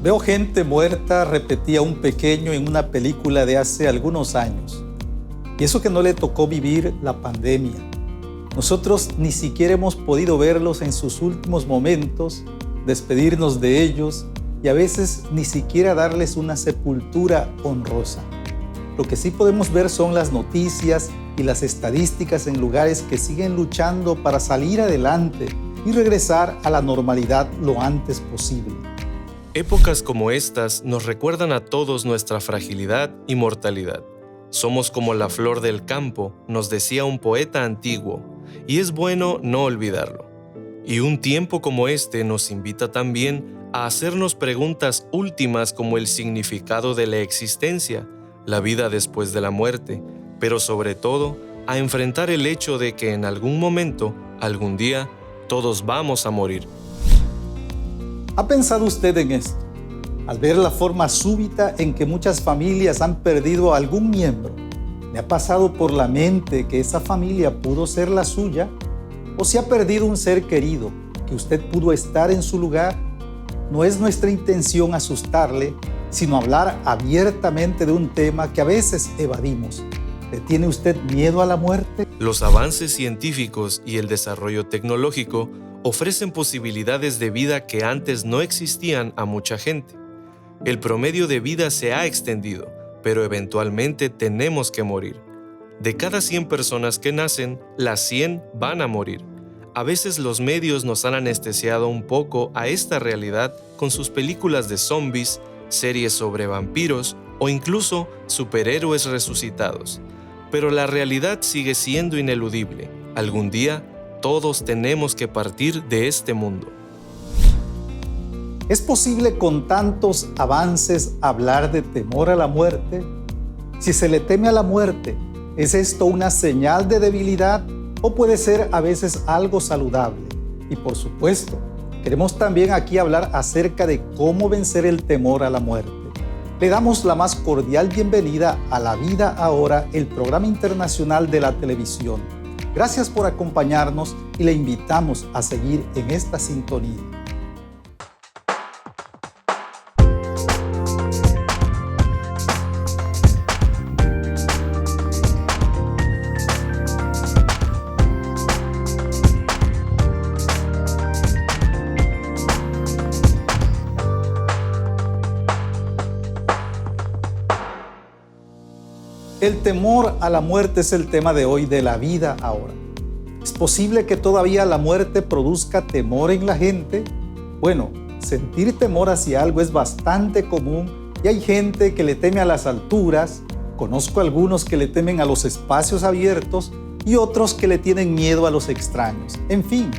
Veo gente muerta, repetía un pequeño en una película de hace algunos años. Y eso que no le tocó vivir la pandemia. Nosotros ni siquiera hemos podido verlos en sus últimos momentos, despedirnos de ellos y a veces ni siquiera darles una sepultura honrosa. Lo que sí podemos ver son las noticias y las estadísticas en lugares que siguen luchando para salir adelante y regresar a la normalidad lo antes posible. Épocas como estas nos recuerdan a todos nuestra fragilidad y mortalidad. Somos como la flor del campo, nos decía un poeta antiguo, y es bueno no olvidarlo. Y un tiempo como este nos invita también a hacernos preguntas últimas como el significado de la existencia, la vida después de la muerte, pero sobre todo a enfrentar el hecho de que en algún momento, algún día, todos vamos a morir. ¿Ha pensado usted en esto? Al ver la forma súbita en que muchas familias han perdido a algún miembro, ¿le ha pasado por la mente que esa familia pudo ser la suya? ¿O si ha perdido un ser querido, que usted pudo estar en su lugar? No es nuestra intención asustarle, sino hablar abiertamente de un tema que a veces evadimos. ¿Le tiene usted miedo a la muerte? Los avances científicos y el desarrollo tecnológico ofrecen posibilidades de vida que antes no existían a mucha gente. El promedio de vida se ha extendido, pero eventualmente tenemos que morir. De cada 100 personas que nacen, las 100 van a morir. A veces los medios nos han anestesiado un poco a esta realidad con sus películas de zombies, series sobre vampiros o incluso superhéroes resucitados. Pero la realidad sigue siendo ineludible. Algún día, todos tenemos que partir de este mundo. ¿Es posible con tantos avances hablar de temor a la muerte? Si se le teme a la muerte, ¿es esto una señal de debilidad o puede ser a veces algo saludable? Y por supuesto, queremos también aquí hablar acerca de cómo vencer el temor a la muerte. Le damos la más cordial bienvenida a La Vida Ahora, el programa internacional de la televisión. Gracias por acompañarnos y le invitamos a seguir en esta sintonía. El temor a la muerte es el tema de hoy de La Vida Ahora. ¿Es posible que todavía la muerte produzca temor en la gente? Bueno, sentir temor hacia algo es bastante común y hay gente que le teme a las alturas, conozco algunos que le temen a los espacios abiertos y otros que le tienen miedo a los extraños. En fin,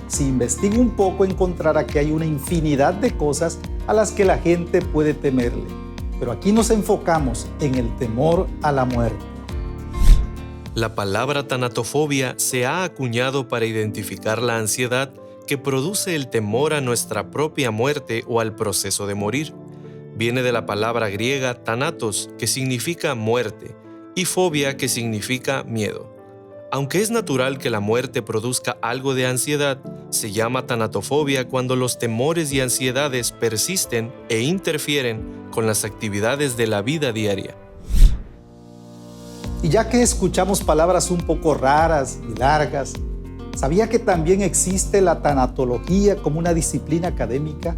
si investiga un poco encontrará que hay una infinidad de cosas a las que la gente puede temerle. Pero aquí nos enfocamos en el temor a la muerte. La palabra tanatofobia se ha acuñado para identificar la ansiedad que produce el temor a nuestra propia muerte o al proceso de morir. Viene de la palabra griega thanatos, que significa muerte, y fobia, que significa miedo. Aunque es natural que la muerte produzca algo de ansiedad, se llama tanatofobia cuando los temores y ansiedades persisten e interfieren con las actividades de la vida diaria. Y ya que escuchamos palabras un poco raras y largas, ¿sabía que también existe la tanatología como una disciplina académica?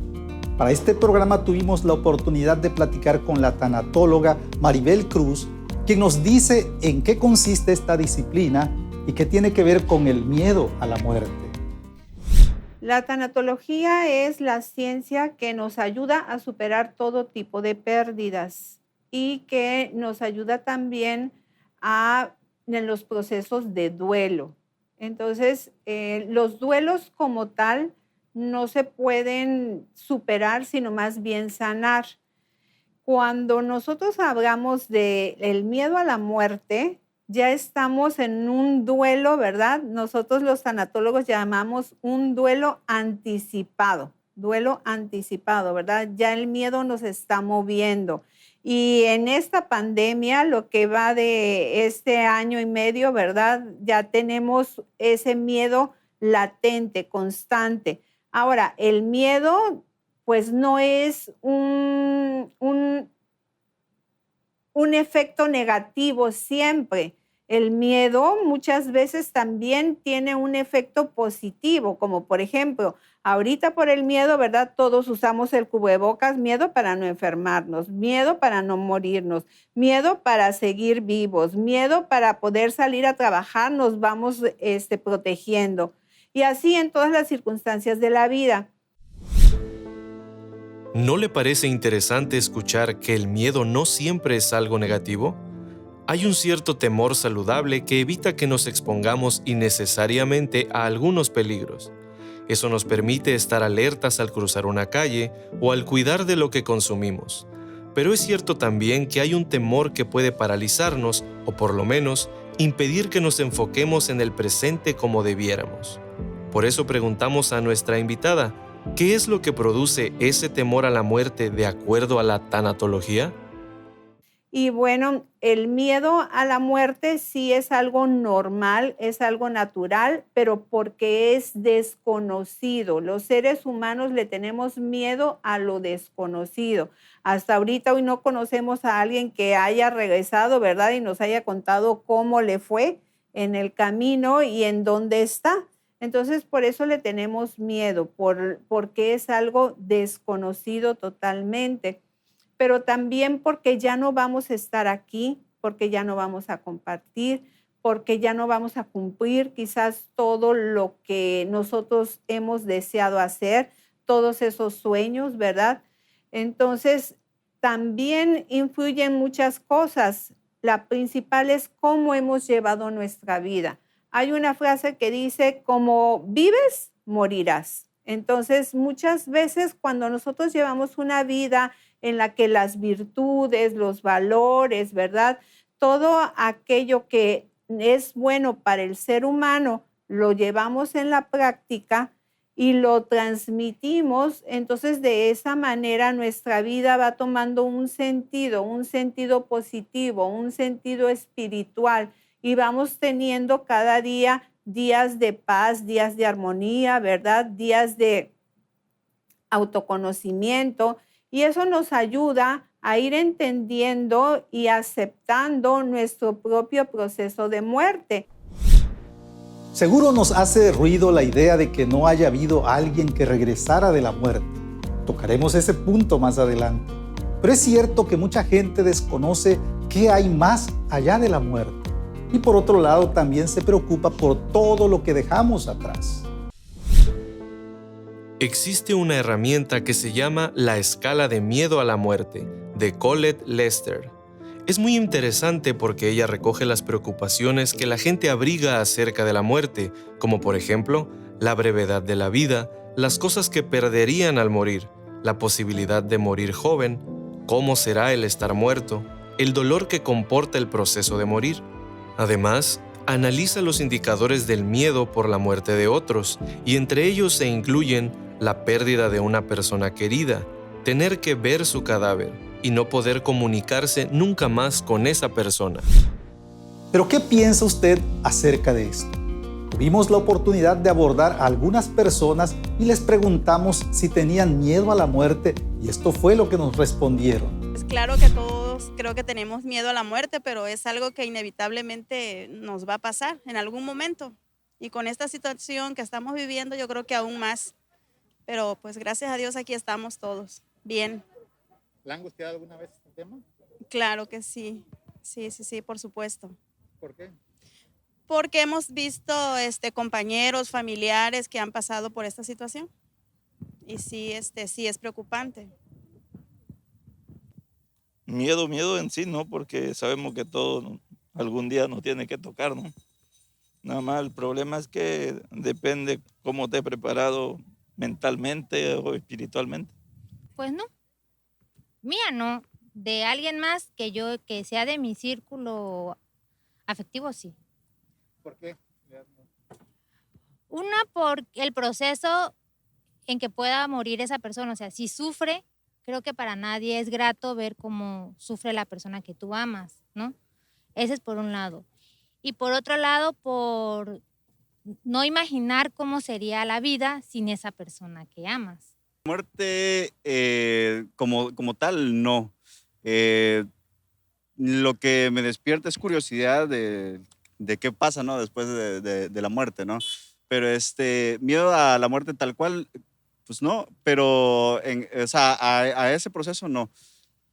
Para este programa tuvimos la oportunidad de platicar con la tanatóloga Maribel Cruz, quien nos dice en qué consiste esta disciplina y qué tiene que ver con el miedo a la muerte. La tanatología es la ciencia que nos ayuda a superar todo tipo de pérdidas y que nos ayuda también en los procesos de duelo. Entonces, los duelos como tal no se pueden superar, sino más bien sanar. Cuando nosotros hablamos del miedo a la muerte, ya estamos en un duelo, ¿verdad? Nosotros los tanatólogos llamamos un duelo anticipado, ¿verdad? Ya el miedo nos está moviendo. Y en esta pandemia, lo que va de este año y medio, ¿verdad? Ya tenemos ese miedo latente, constante. Ahora, el miedo pues no es un efecto negativo siempre. El miedo muchas veces también tiene un efecto positivo, como por ejemplo, ahorita por el miedo, ¿verdad? Todos usamos el cubrebocas, miedo para no enfermarnos, miedo para no morirnos, miedo para seguir vivos, miedo para poder salir a trabajar, nos vamos protegiendo. Y así en todas las circunstancias de la vida. ¿No le parece interesante escuchar que el miedo no siempre es algo negativo? Hay un cierto temor saludable que evita que nos expongamos innecesariamente a algunos peligros. Eso nos permite estar alertas al cruzar una calle o al cuidar de lo que consumimos. Pero es cierto también que hay un temor que puede paralizarnos o por lo menos impedir que nos enfoquemos en el presente como debiéramos. Por eso preguntamos a nuestra invitada, ¿qué es lo que produce ese temor a la muerte de acuerdo a la tanatología? Y bueno, el miedo a la muerte sí es algo normal, es algo natural, pero porque es desconocido. Los seres humanos le tenemos miedo a lo desconocido. Hasta ahorita hoy no conocemos a alguien que haya regresado, ¿verdad? Y nos haya contado cómo le fue en el camino y en dónde está. Entonces, por eso le tenemos miedo, porque es algo desconocido totalmente, pero también porque ya no vamos a estar aquí, porque ya no vamos a compartir, porque ya no vamos a cumplir quizás todo lo que nosotros hemos deseado hacer, todos esos sueños, ¿verdad? Entonces, también influyen muchas cosas. La principal es cómo hemos llevado nuestra vida. Hay una frase que dice, como vives, morirás. Entonces, muchas veces cuando nosotros llevamos una vida en la que las virtudes, los valores, ¿verdad? Todo aquello que es bueno para el ser humano, lo llevamos en la práctica y lo transmitimos, entonces de esa manera nuestra vida va tomando un sentido positivo, un sentido espiritual y vamos teniendo cada día días de paz, días de armonía, ¿verdad? Días de autoconocimiento y eso nos ayuda a ir entendiendo y aceptando nuestro propio proceso de muerte. Seguro nos hace ruido la idea de que no haya habido alguien que regresara de la muerte. Tocaremos ese punto más adelante. Pero es cierto que mucha gente desconoce qué hay más allá de la muerte. Y por otro lado también se preocupa por todo lo que dejamos atrás. Existe una herramienta que se llama la escala de miedo a la muerte, de Colette Lester. Es muy interesante porque ella recoge las preocupaciones que la gente abriga acerca de la muerte, como por ejemplo, la brevedad de la vida, las cosas que perderían al morir, la posibilidad de morir joven, cómo será el estar muerto, el dolor que comporta el proceso de morir. Además, analiza los indicadores del miedo por la muerte de otros, y entre ellos se incluyen la pérdida de una persona querida, tener que ver su cadáver y no poder comunicarse nunca más con esa persona. ¿Pero qué piensa usted acerca de esto? Tuvimos la oportunidad de abordar a algunas personas y les preguntamos si tenían miedo a la muerte y esto fue lo que nos respondieron. Es claro que todos creo que tenemos miedo a la muerte, pero es algo que inevitablemente nos va a pasar en algún momento. Y con esta situación que estamos viviendo, yo creo que aún más. Pero pues gracias a Dios aquí estamos todos bien. ¿La han angustiado alguna vez este tema? Claro que sí. Sí, por supuesto. ¿Por qué? Porque hemos visto compañeros, familiares que han pasado por esta situación. Y sí, sí es preocupante. Miedo en sí, ¿no? Porque sabemos que todo algún día nos tiene que tocar, ¿no? Nada más el problema es que depende cómo te he preparado mentalmente o espiritualmente. Pues no, mía no, de alguien más que yo, que sea de mi círculo afectivo, sí. ¿Por qué? Una, por el proceso en que pueda morir esa persona, o sea, si sufre, creo que para nadie es grato ver cómo sufre la persona que tú amas, ¿no? Ese es por un lado. Y por otro lado, por no imaginar cómo sería la vida sin esa persona que amas. Muerte como tal, no. Lo que me despierta es curiosidad de qué pasa, ¿no? Después de la muerte, ¿no? Pero miedo a la muerte tal cual, pues no, pero o sea, a ese proceso no.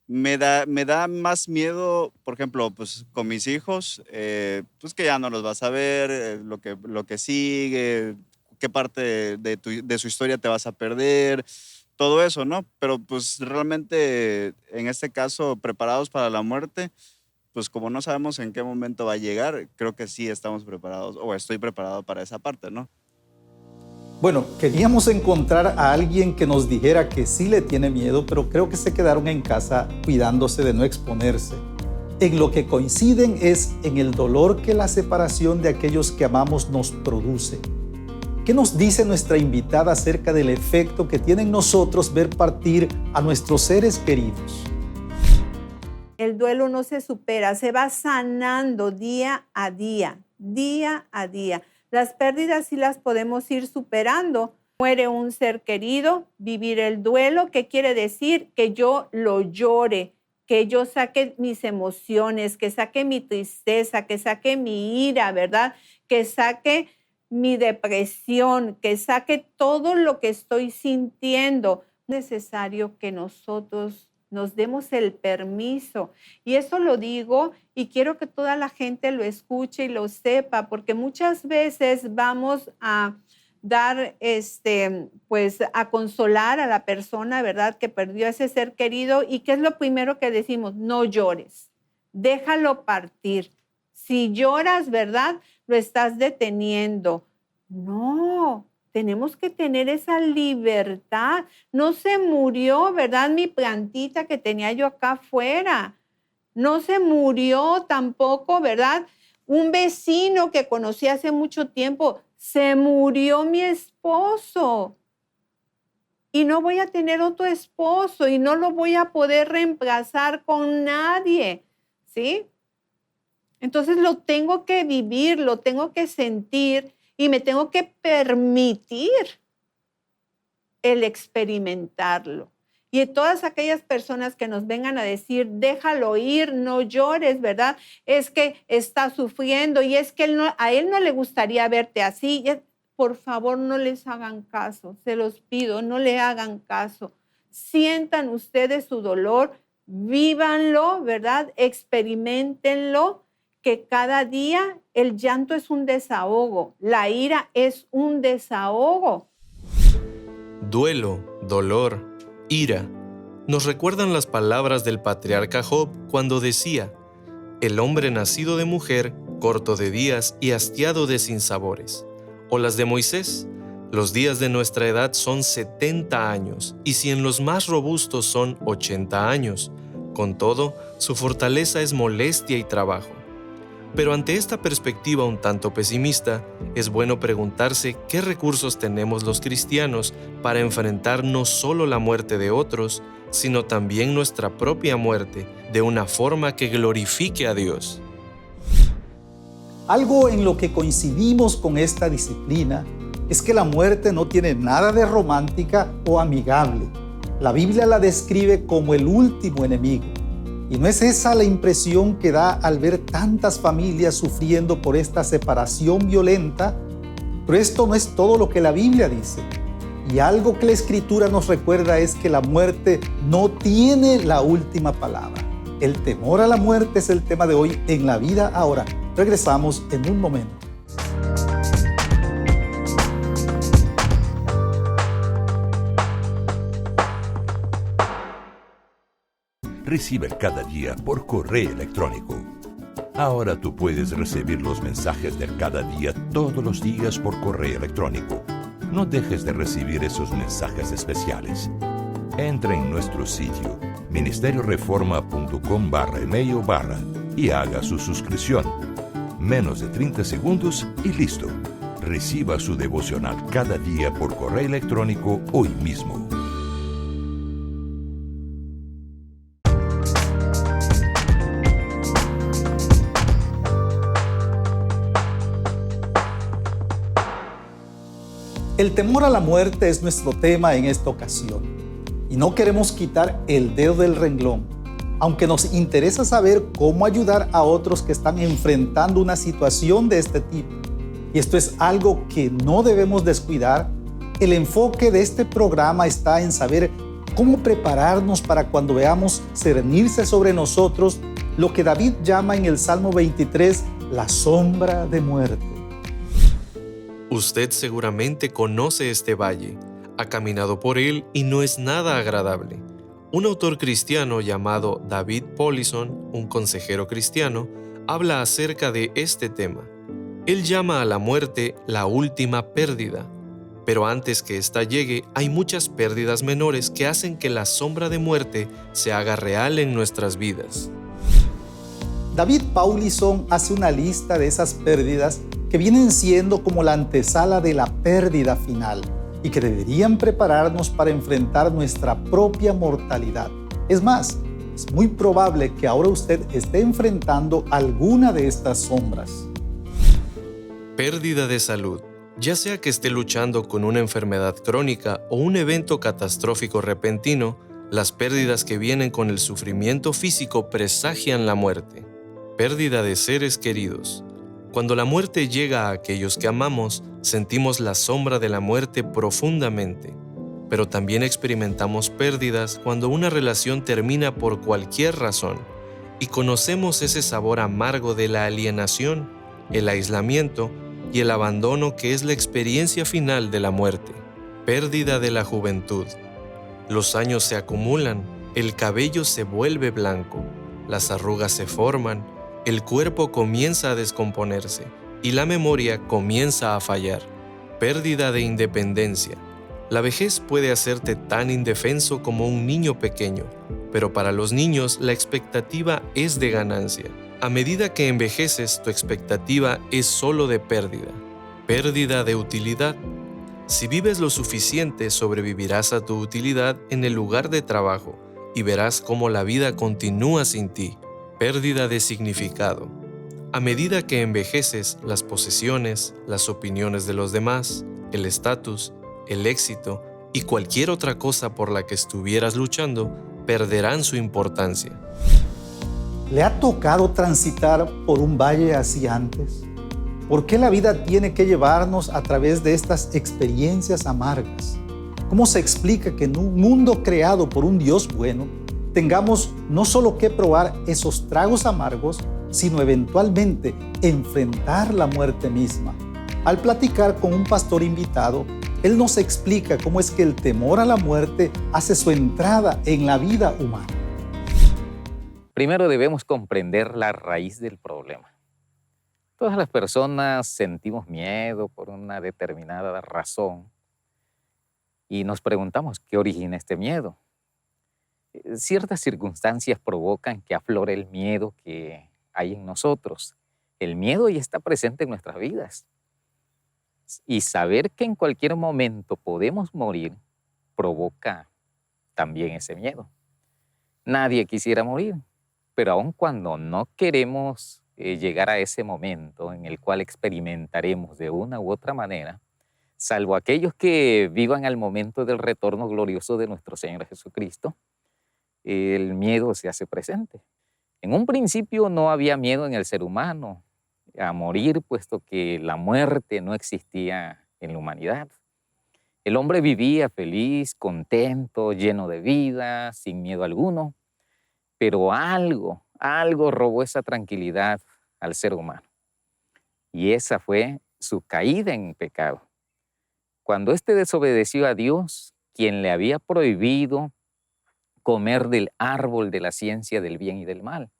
Me da más miedo, por ejemplo, pues con mis hijos, pues que ya no los vas a ver, lo que sigue, qué parte de su historia te vas a perder, todo eso, ¿no? Pero pues realmente en este caso, preparados para la muerte, pues como no sabemos en qué momento va a llegar, creo que sí estamos preparados, o estoy preparado para esa parte, ¿no? Bueno, queríamos encontrar a alguien que nos dijera que sí le tiene miedo, pero creo que se quedaron en casa cuidándose de no exponerse. En lo que coinciden es en el dolor que la separación de aquellos que amamos nos produce. ¿Qué nos dice nuestra invitada acerca del efecto que tiene en nosotros ver partir a nuestros seres queridos? El duelo no se supera, se va sanando día a día, día a día. Las pérdidas sí las podemos ir superando. Muere un ser querido, vivir el duelo, ¿qué quiere decir? Que yo lo llore, que yo saque mis emociones, que saque mi tristeza, que saque mi ira, ¿verdad? Que saque mi depresión, que saque todo lo que estoy sintiendo. Es necesario que nosotros nos demos el permiso. Y eso lo digo y quiero que toda la gente lo escuche y lo sepa, porque muchas veces vamos a dar, pues a consolar a la persona, ¿verdad?, que perdió a ese ser querido. ¿Y qué es lo primero que decimos? No llores, déjalo partir. Si lloras, ¿verdad?, lo estás deteniendo. No, tenemos que tener esa libertad. No se murió, ¿verdad?, mi plantita que tenía yo acá afuera. No se murió tampoco, ¿verdad?, un vecino que conocí hace mucho tiempo. Se murió mi esposo. Y no voy a tener otro esposo y no lo voy a poder reemplazar con nadie, ¿sí? Entonces lo tengo que vivir, lo tengo que sentir. Y me tengo que permitir el experimentarlo. Y todas aquellas personas que nos vengan a decir, déjalo ir, no llores, ¿verdad? Es que está sufriendo y es que a él no le gustaría verte así. Por favor, no les hagan caso, se los pido, no le hagan caso. Sientan ustedes su dolor, vívanlo, ¿verdad? Experiméntenlo. Que cada día el llanto es un desahogo, la ira es un desahogo. Duelo, dolor, ira, nos recuerdan las palabras del patriarca Job cuando decía: el hombre nacido de mujer, corto de días y hastiado de sinsabores. O las de Moisés: los días de nuestra edad son 70 años, y si en los más robustos son 80 años. Con todo, su fortaleza es molestia y trabajo. Pero ante esta perspectiva un tanto pesimista, es bueno preguntarse qué recursos tenemos los cristianos para enfrentar no solo la muerte de otros, sino también nuestra propia muerte de una forma que glorifique a Dios. Algo en lo que coincidimos con esta disciplina es que la muerte no tiene nada de romántica o amigable. La Biblia la describe como el último enemigo. ¿Y no es esa la impresión que da al ver tantas familias sufriendo por esta separación violenta? Pero esto no es todo lo que la Biblia dice. Y algo que la Escritura nos recuerda es que la muerte no tiene la última palabra. El temor a la muerte es el tema de hoy en La Vida Ahora. Regresamos en un momento. Recibe cada día por correo electrónico. Ahora tú puedes recibir los mensajes de cada día todos los días por correo electrónico. No dejes de recibir esos mensajes especiales. Entra en nuestro sitio ministerioreforma.com/email/ y haga su suscripción. Menos de 30 segundos y listo. Reciba su devocional cada día por correo electrónico hoy mismo. El temor a la muerte es nuestro tema en esta ocasión. Y no queremos quitar el dedo del renglón, aunque nos interesa saber cómo ayudar a otros que están enfrentando una situación de este tipo. Y esto es algo que no debemos descuidar. El enfoque de este programa está en saber cómo prepararnos para cuando veamos cernirse sobre nosotros lo que David llama en el Salmo 23 la sombra de muerte. Usted seguramente conoce este valle, ha caminado por él y no es nada agradable. Un autor cristiano llamado David Powlison, un consejero cristiano, habla acerca de este tema. Él llama a la muerte la última pérdida, pero antes que ésta llegue hay muchas pérdidas menores que hacen que la sombra de muerte se haga real en nuestras vidas. David Powlison hace una lista de esas pérdidas que vienen siendo como la antesala de la pérdida final y que deberían prepararnos para enfrentar nuestra propia mortalidad. Es más, es muy probable que ahora usted esté enfrentando alguna de estas sombras. Pérdida de salud. Ya sea que esté luchando con una enfermedad crónica o un evento catastrófico repentino, las pérdidas que vienen con el sufrimiento físico presagian la muerte. Pérdida de seres queridos. Cuando la muerte llega a aquellos que amamos, sentimos la sombra de la muerte profundamente. Pero también experimentamos pérdidas cuando una relación termina por cualquier razón y conocemos ese sabor amargo de la alienación, el aislamiento y el abandono que es la experiencia final de la muerte. Pérdida de la juventud. Los años se acumulan, el cabello se vuelve blanco, las arrugas se forman, el cuerpo comienza a descomponerse y la memoria comienza a fallar. Pérdida de independencia. La vejez puede hacerte tan indefenso como un niño pequeño, pero para los niños la expectativa es de ganancia. A medida que envejeces, tu expectativa es solo de pérdida. Pérdida de utilidad. Si vives lo suficiente, sobrevivirás a tu utilidad en el lugar de trabajo y verás cómo la vida continúa sin ti. Pérdida de significado. A medida que envejeces, las posesiones, las opiniones de los demás, el estatus, el éxito y cualquier otra cosa por la que estuvieras luchando perderán su importancia. ¿Le ha tocado transitar por un valle así antes? ¿Por qué la vida tiene que llevarnos a través de estas experiencias amargas? ¿Cómo se explica que en un mundo creado por un Dios bueno, tengamos no solo que probar esos tragos amargos, sino eventualmente enfrentar la muerte misma? Al platicar con un pastor invitado, él nos explica cómo es que el temor a la muerte hace su entrada en la vida humana. Primero debemos comprender la raíz del problema. Todas las personas sentimos miedo por una determinada razón y nos preguntamos qué origina este miedo. Ciertas circunstancias provocan que aflore el miedo que hay en nosotros. El miedo ya está presente en nuestras vidas. Y saber que en cualquier momento podemos morir provoca también ese miedo. Nadie quisiera morir, pero aun cuando no queremos llegar a ese momento en el cual experimentaremos de una u otra manera, salvo aquellos que vivan al momento del retorno glorioso de nuestro Señor Jesucristo, el miedo se hace presente. En un principio no había miedo en el ser humano a morir, puesto que la muerte no existía en la humanidad. El hombre vivía feliz, contento, lleno de vida, sin miedo alguno, pero algo robó esa tranquilidad al ser humano. Y esa fue su caída en pecado. Cuando éste desobedeció a Dios, quien le había prohibido comer del árbol de la ciencia del bien y del mal.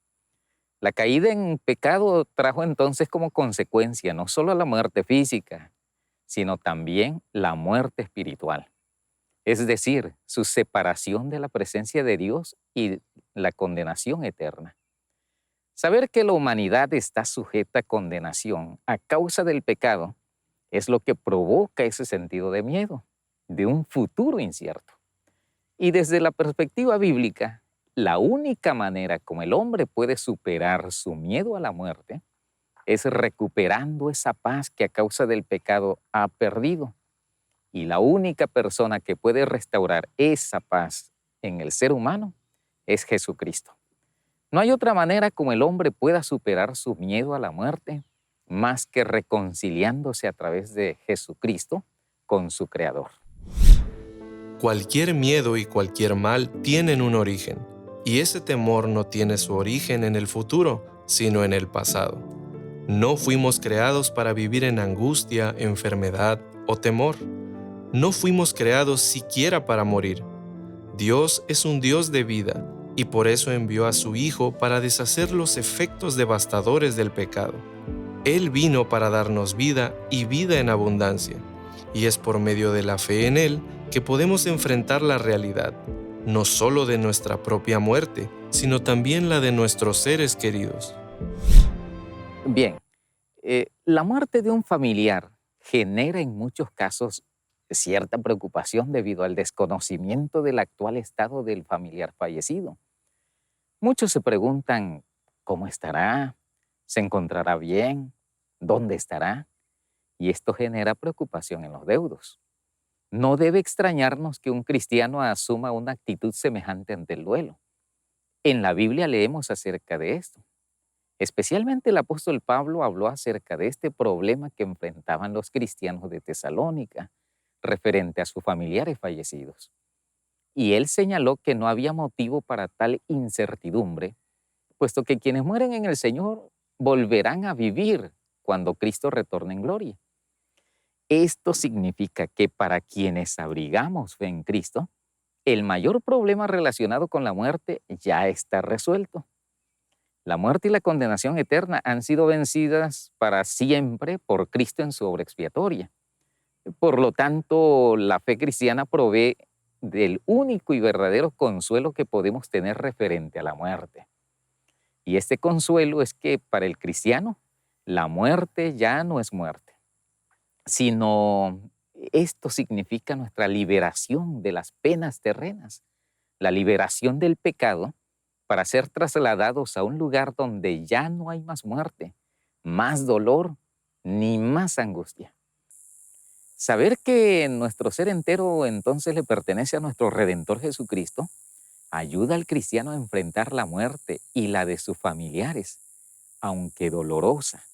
La caída en pecado trajo entonces como consecuencia no solo la muerte física, sino también la muerte espiritual. Es decir, su separación de la presencia de Dios y la condenación eterna. Saber que la humanidad está sujeta a condenación a causa del pecado es lo que provoca ese sentido de miedo, de un futuro incierto. Y desde la perspectiva bíblica, la única manera como el hombre puede superar su miedo a la muerte es recuperando esa paz que a causa del pecado ha perdido. Y la única persona que puede restaurar esa paz en el ser humano es Jesucristo. No hay otra manera como el hombre pueda superar su miedo a la muerte más que reconciliándose a través de Jesucristo con su Creador. Cualquier miedo y cualquier mal tienen un origen, y ese temor no tiene su origen en el futuro, sino en el pasado. No fuimos creados para vivir en angustia, enfermedad o temor. No fuimos creados siquiera para morir. Dios es un Dios de vida, y por eso envió a su Hijo para deshacer los efectos devastadores del pecado. Él vino para darnos vida y vida en abundancia, y es por medio de la fe en Él que podemos enfrentar la realidad, no solo de nuestra propia muerte, sino también la de nuestros seres queridos. Bien, la muerte de un familiar genera en muchos casos cierta preocupación debido al desconocimiento del actual estado del familiar fallecido. Muchos se preguntan, ¿cómo estará? ¿Se encontrará bien? ¿Dónde estará? Y esto genera preocupación en los deudos. No debe extrañarnos que un cristiano asuma una actitud semejante ante el duelo. En la Biblia leemos acerca de esto. Especialmente el apóstol Pablo habló acerca de este problema que enfrentaban los cristianos de Tesalónica referente a sus familiares fallecidos. Y él señaló que no había motivo para tal incertidumbre, puesto que quienes mueren en el Señor volverán a vivir cuando Cristo retorne en gloria. Esto significa que para quienes abrigamos fe en Cristo, el mayor problema relacionado con la muerte ya está resuelto. La muerte y la condenación eterna han sido vencidas para siempre por Cristo en su obra expiatoria. Por lo tanto, la fe cristiana provee del único y verdadero consuelo que podemos tener referente a la muerte. Y este consuelo es que para el cristiano, la muerte ya no es muerte, sino esto significa nuestra liberación de las penas terrenas, la liberación del pecado para ser trasladados a un lugar donde ya no hay más muerte, más dolor, ni más angustia. Saber que nuestro ser entero entonces le pertenece a nuestro Redentor Jesucristo ayuda al cristiano a enfrentar la muerte y la de sus familiares, aunque dolorosa,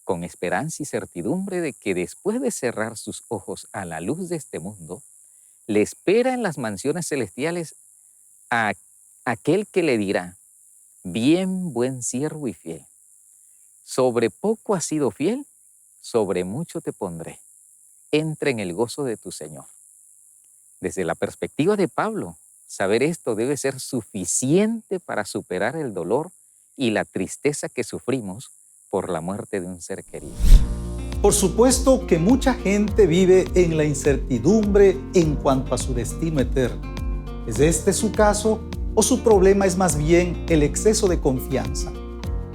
con esperanza y certidumbre de que después de cerrar sus ojos a la luz de este mundo, le espera en las mansiones celestiales a aquel que le dirá: bien, buen siervo y fiel. Sobre poco has sido fiel, sobre mucho te pondré. Entra en el gozo de tu Señor. Desde la perspectiva de Pablo, saber esto debe ser suficiente para superar el dolor y la tristeza que sufrimos por la muerte de un ser querido. Por supuesto que mucha gente vive en la incertidumbre en cuanto a su destino eterno. ¿Es este su caso o su problema es más bien el exceso de confianza?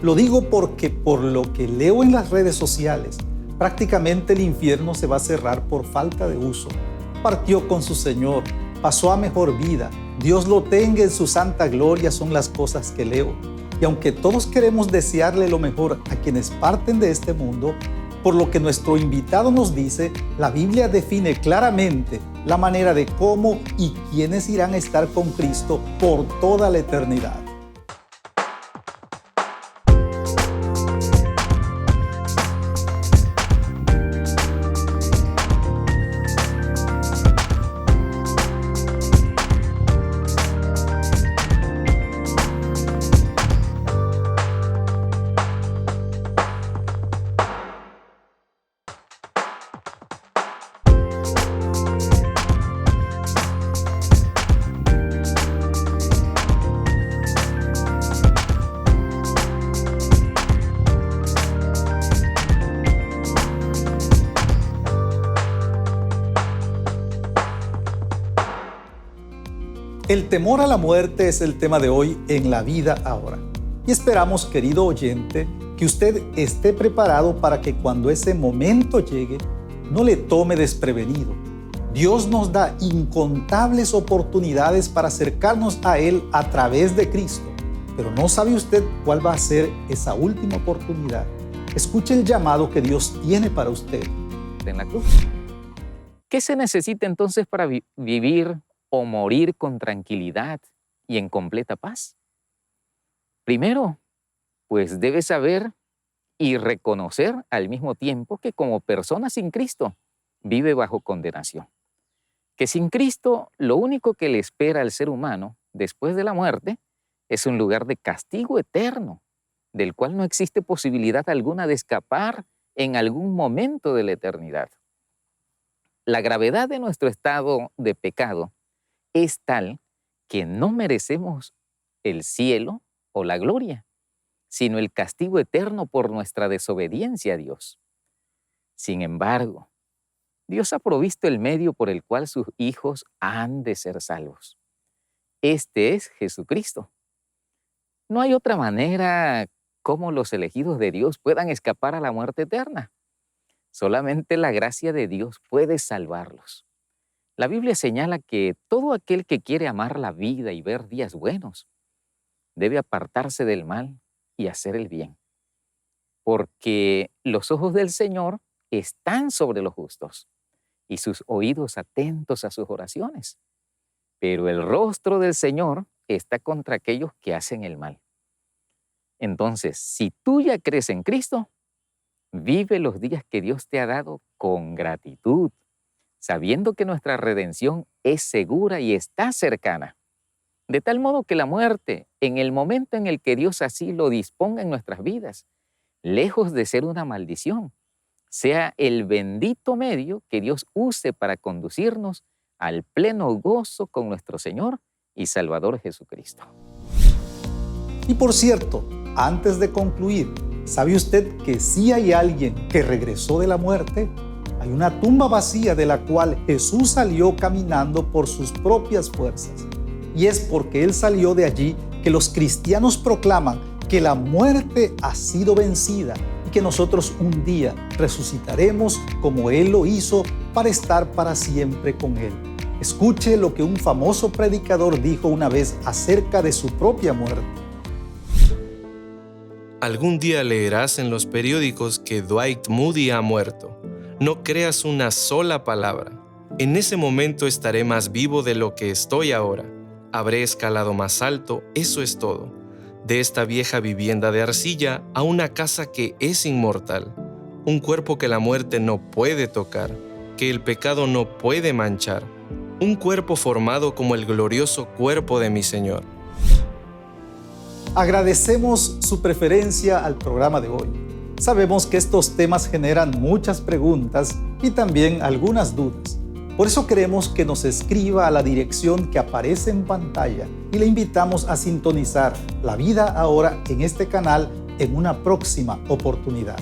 Lo digo porque por lo que leo en las redes sociales, prácticamente el infierno se va a cerrar por falta de uso. Partió con su Señor, pasó a mejor vida. Dios lo tenga en su santa gloria, son las cosas que leo. Y aunque todos queremos desearle lo mejor a quienes parten de este mundo, por lo que nuestro invitado nos dice, la Biblia define claramente la manera de cómo y quiénes irán a estar con Cristo por toda la eternidad. El temor a la muerte es el tema de hoy en La Vida Ahora. Y esperamos, querido oyente, que usted esté preparado para que cuando ese momento llegue, no le tome desprevenido. Dios nos da incontables oportunidades para acercarnos a Él a través de Cristo. Pero ¿no sabe usted cuál va a ser esa última oportunidad? Escuche el llamado que Dios tiene para usted. En la cruz. ¿Qué se necesita entonces para vivir o morir con tranquilidad y en completa paz? Primero, pues debes saber y reconocer al mismo tiempo que como persona sin Cristo vive bajo condenación. Que sin Cristo lo único que le espera al ser humano después de la muerte es un lugar de castigo eterno, del cual no existe posibilidad alguna de escapar en algún momento de la eternidad. La gravedad de nuestro estado de pecado es tal que no merecemos el cielo o la gloria, sino el castigo eterno por nuestra desobediencia a Dios. Sin embargo, Dios ha provisto el medio por el cual sus hijos han de ser salvos. Este es Jesucristo. No hay otra manera como los elegidos de Dios puedan escapar a la muerte eterna. Solamente la gracia de Dios puede salvarlos. La Biblia señala que todo aquel que quiere amar la vida y ver días buenos debe apartarse del mal y hacer el bien, porque los ojos del Señor están sobre los justos y sus oídos atentos a sus oraciones. Pero el rostro del Señor está contra aquellos que hacen el mal. Entonces, si tú ya crees en Cristo, vive los días que Dios te ha dado con gratitud, sabiendo que nuestra redención es segura y está cercana. De tal modo que la muerte, en el momento en el que Dios así lo disponga en nuestras vidas, lejos de ser una maldición, sea el bendito medio que Dios use para conducirnos al pleno gozo con nuestro Señor y Salvador Jesucristo. Y por cierto, antes de concluir, ¿sabe usted que sí hay alguien que regresó de la muerte? Hay una tumba vacía de la cual Jesús salió caminando por sus propias fuerzas. Y es porque Él salió de allí que los cristianos proclaman que la muerte ha sido vencida y que nosotros un día resucitaremos como Él lo hizo para estar para siempre con Él. Escuche lo que un famoso predicador dijo una vez acerca de su propia muerte. Algún día leerás en los periódicos que Dwight Moody ha muerto. No creas una sola palabra. En ese momento estaré más vivo de lo que estoy ahora. Habré escalado más alto, eso es todo. De esta vieja vivienda de arcilla a una casa que es inmortal. Un cuerpo que la muerte no puede tocar, que el pecado no puede manchar. Un cuerpo formado como el glorioso cuerpo de mi Señor. Agradecemos su preferencia al programa de hoy. Sabemos que estos temas generan muchas preguntas y también algunas dudas. Por eso queremos que nos escriba a la dirección que aparece en pantalla y le invitamos a sintonizar La Vida Ahora en este canal en una próxima oportunidad.